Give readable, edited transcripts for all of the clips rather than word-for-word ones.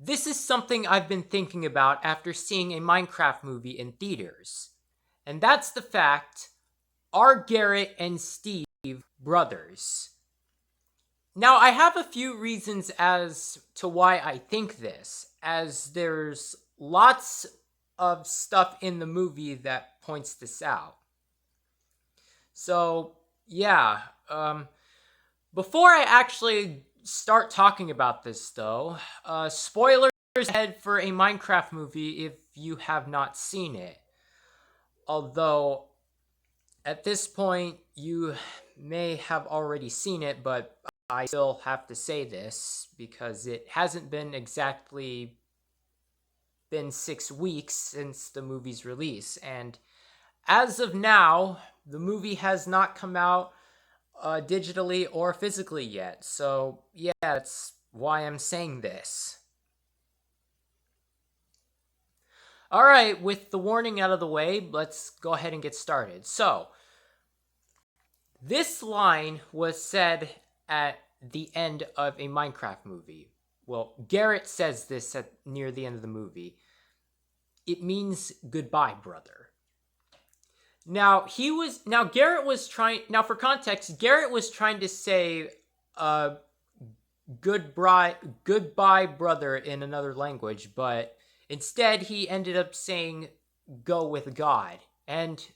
This is something I've been thinking about after seeing a Minecraft movie in theaters. And that's the fact, are Garrett and Steve brothers? Now, I have a few reasons as to why I think this, as there's lots of stuff in the movie that points this out. So, yeah, before I actually start talking about this, though, spoilers ahead for a Minecraft movie if you have not seen it. Although, at this point, you may have already seen it, but I still have to say this because it hasn't been exactly been 6 weeks since the movie's release. And as of now, the movie has not come out digitally or physically yet. So, yeah, that's why I'm saying this. All right, with the warning out of the way, let's go ahead and get started. So, this line was said at the end of a Minecraft movie. Well, Garrett says this at near the end of the movie. It means goodbye, brother. Now Garrett was trying. Now, for context, Garrett was trying to say goodbye, brother, in another language, but instead he ended up saying go with God. And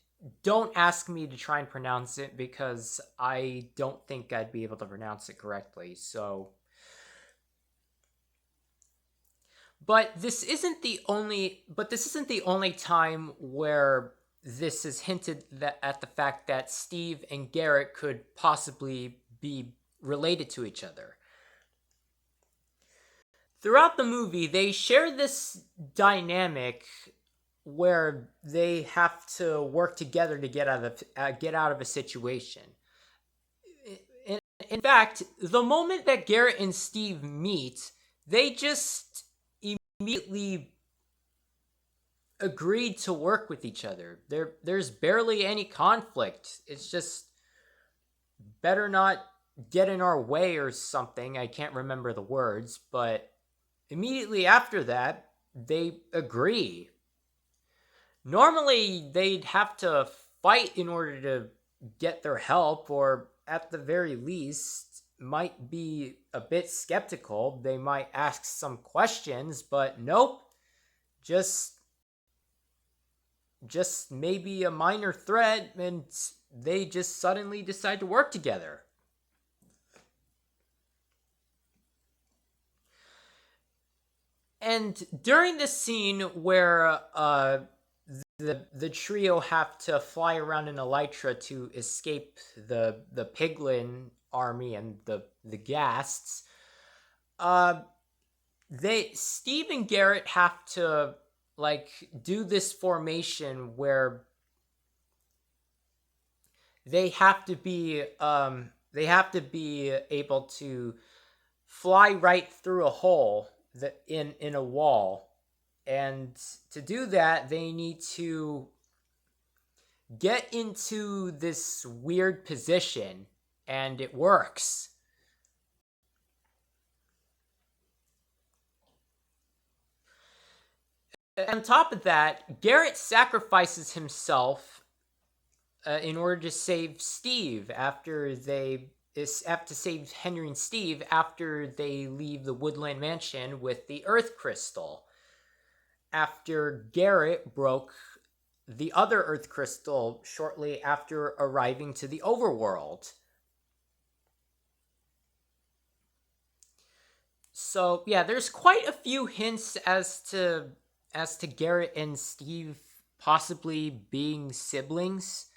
don't ask me to try and pronounce it because I don't think I'd be able to pronounce it correctly. But this isn't the only time where this is hinted at the fact that Steve and Garrett could possibly be related to each other. Throughout the movie, they share this dynamic where they have to work together to get out of a situation. In fact, the moment that Garrett and Steve meet, they just immediately agreed to work with each other. There's barely any conflict. It's just better not get in our way or something. I can't remember the words, but immediately after that, they agree. Normally, they'd have to fight in order to get their help, or at the very least, might be a bit skeptical. They might ask some questions, but nope. Just maybe a minor threat, and they just suddenly decide to work together. And during the scene where the trio have to fly around in Elytra to escape the piglin army and the ghasts, Steve and Garrett have to do this formation where they have to be able to fly right through a hole in a wall, and to do that they need to get into this weird position, and it works. On top of that, Garrett sacrifices himself in order to save Steve to save Henry and Steve after they leave the Woodland Mansion with the Earth Crystal. After Garrett broke the other Earth Crystal shortly after arriving to the Overworld. So yeah, there's quite a few hints as to Garrett and Steve possibly being siblings.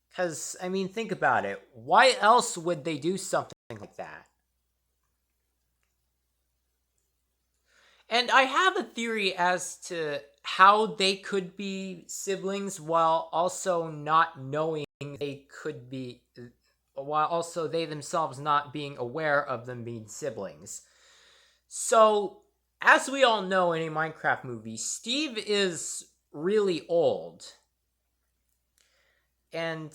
Because, I mean, think about it. Why else would they do something like that? And I have a theory as to how they could be siblings while also not knowing they could be, while also they themselves not being aware of them being siblings. So, as we all know in a Minecraft movie, Steve is really old. And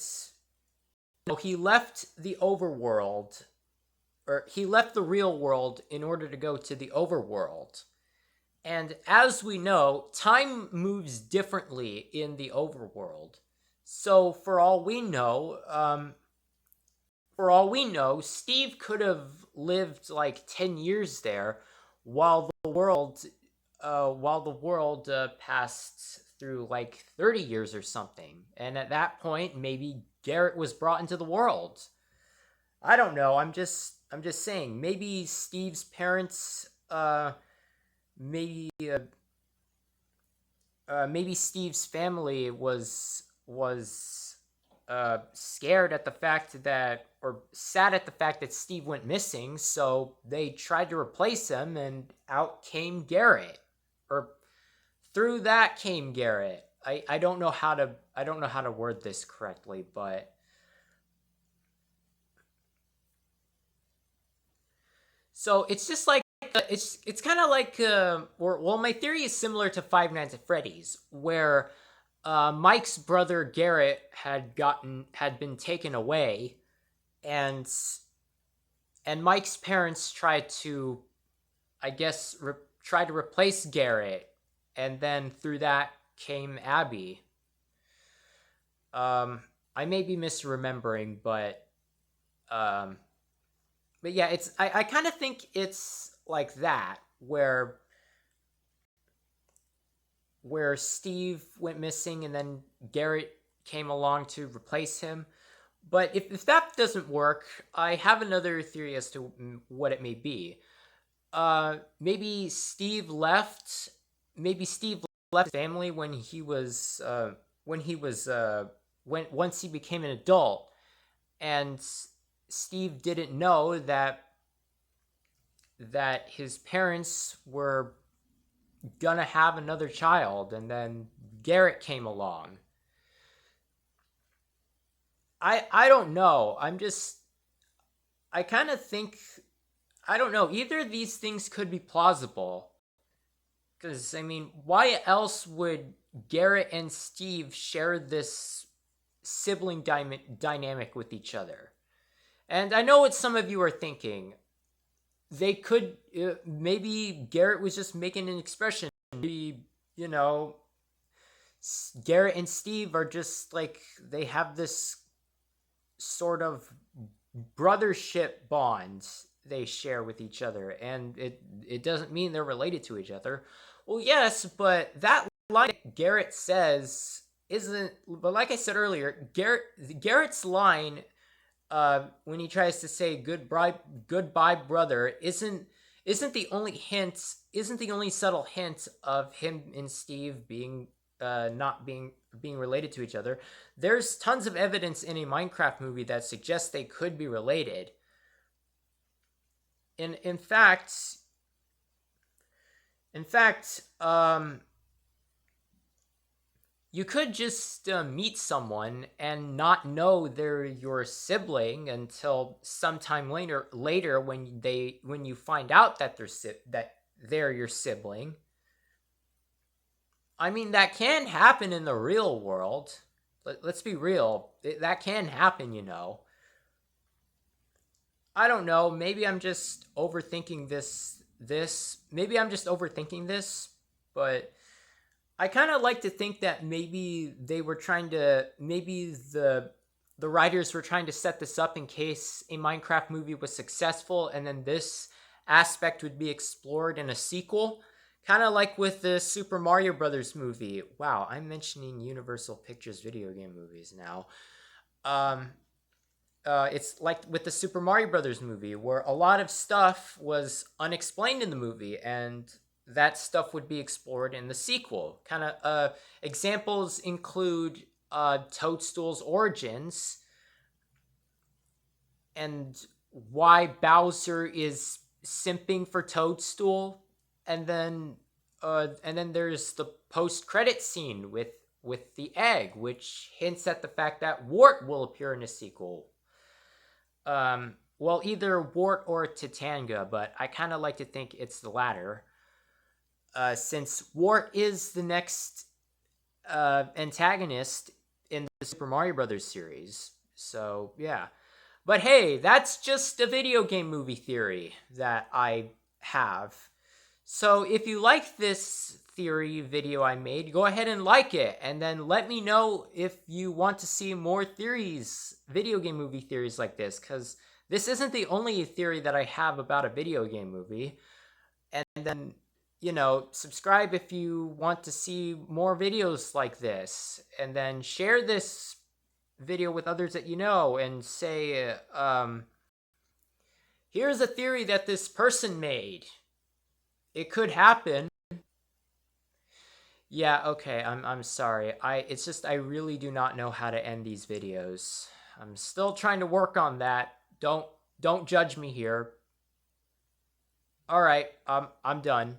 he left the overworld, or he left the real world in order to go to the overworld. And as we know, time moves differently in the overworld. So for all we know, Steve could have lived like 10 years there while the world passed through like 30 years or something. And at that point, maybe Garrett was brought into the world. I don't know. I'm just saying maybe Steve's parents maybe maybe Steve's family was scared at the fact that, or sad at the fact that Steve went missing, so they tried to replace him, and out came Garrett, or through that came Garrett. I don't know how to word this correctly, but so it's just like it's kind of like or well, my theory is similar to Five Nights at Freddy's, where Mike's brother Garrett had been taken away, and Mike's parents tried to, I guess, try to replace Garrett, and then through that came Abby. I may be misremembering, um, but yeah, I kind of think it's like that, where Steve went missing and then Garrett came along to replace him. But if that doesn't work, I have another theory as to what it may be. Maybe Steve left. Maybe Steve left his family when he was when once he became an adult, and Steve didn't know that his parents were gonna have another child, and then Garrett came along. I don't know. I kind of think, I don't know. Either of these things could be plausible. Because, I mean, why else would Garrett and Steve share this sibling dynamic with each other? And I know what some of you are thinking. They could, maybe Garrett was just making an expression. Maybe, you know, Garrett and Steve are just like, they have this sort of brothership bond they share with each other, and it doesn't mean they're related to each other. Well, yes, but that line that Garrett says isn't. But like I said earlier, Garrett's line, when he tries to say goodbye, brother, isn't the only hint. Isn't the only subtle hint of him and Steve being not being related to each other. There's tons of evidence in a Minecraft movie that suggests they could be related. In fact, you could just meet someone and not know they're your sibling until sometime later when you find out that they're your sibling. I mean, that can happen in the real world. Let's be real. That can happen, you know. I don't know. Maybe I'm just overthinking maybe I'm just overthinking this, but I kind of like to think that maybe the writers were trying to set this up in case a Minecraft movie was successful, and then this aspect would be explored in a sequel. Kind of like with the Super Mario Brothers movie. Wow, I'm mentioning Universal Pictures video game movies now. It's like with the Super Mario Brothers movie, where a lot of stuff was unexplained in the movie, and that stuff would be explored in the sequel. Kind of examples include Toadstool's origins, and why Bowser is simping for Toadstool, and then there's the post-credit scene with the egg, which hints at the fact that Wart will appear in a sequel. Well, either Wart or Titanga, but I kind of like to think it's the latter, since Wart is the next antagonist in the Super Mario Brothers series. So yeah, but hey, that's just a video game movie theory that I have. So if you like this theory video I made, go ahead and like it, and then let me know if you want to see more theories, video game movie theories like this, because this isn't the only theory that I have about a video game movie. And then, subscribe if you want to see more videos like this, and then share this video with others that you know and say, here's a theory that this person made. It could happen. Yeah, okay. I'm sorry. It's just I really do not know how to end these videos. I'm still trying to work on that. Don't judge me here. All right. I'm done.